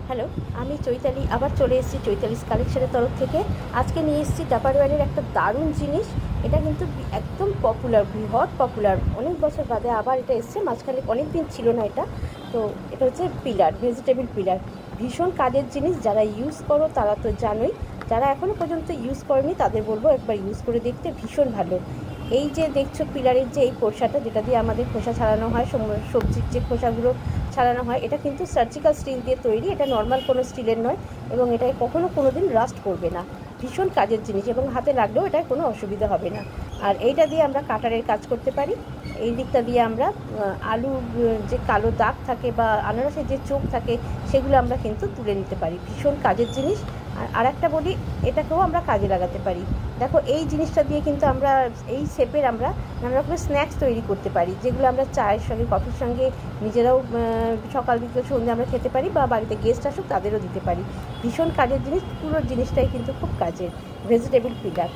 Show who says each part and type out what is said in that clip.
Speaker 1: Hello, আমি চৈতালি আবার চলে এসেছি চৈতালিস কালেকশনের তরফ থেকে। আজকে নিয়ে এসেছি টাপারওয়্যারের একটা দারুণ জিনিস। এটা কিন্তু একদম পপুলার, বৃহৎ পপুলার। অনেক বছর বাদে আবার এটা এসছে, মাঝখানে অনেক দিন ছিল না এটা। তো এটা হচ্ছে পিলার, ভেজিটেবল পিলার। ভীষণ কাজের জিনিস, যারা ইউজ করো তারা তো জানোই। যারা এখনও পর্যন্ত ইউজ করেনি তাদের বলবো একবার ইউজ করে দেখতে, ভীষণ ভালো। এই যে দেখছো পিলারের যে এই পোর্শনটা, যেটা দিয়ে আমাদের খোসা ছাড়ানো হয়, সবজির যে খোসাগুলো ছাড়ানো হয়, এটা কিন্তু সার্জিক্যাল স্টিল দিয়ে তৈরি। এটা নর্মাল কোনো স্টিলের নয় এবং এটায় কখনো কোনো দিন রাস্ট করবে না। ভীষণ কাজের জিনিস এবং হাতে লাগলেও এটার কোনো অসুবিধা হবে না। আর এইটা দিয়ে আমরা কাটারের কাজ করতে পারি। এই দিকটা দিয়ে আমরা আলুর যে কালো দাগ থাকে বা আনারসের যে চোখ থাকে, সেগুলো আমরা কিন্তু তুলে নিতে পারি। ভীষণ কাজের জিনিস। আর একটা বলি, এটাকেও আমরা কাজে লাগাতে পারি। দেখো, এই জিনিসটা দিয়ে কিন্তু আমরা এই শেপের আমরা নানা রকমের স্ন্যাক্স তৈরি করতে পারি, যেগুলো আমরা চায়ের সঙ্গে, কফির সঙ্গে নিজেরাও সকাল বিকেল সন্ধ্যে আমরা খেতে পারি, বা বাড়িতে গেস্ট আসুক তাদেরও দিতে পারি। ভীষণ কাজের জিনিস, পুরো জিনিসটাই কিন্তু খুব কাজের। Vegetable pillar.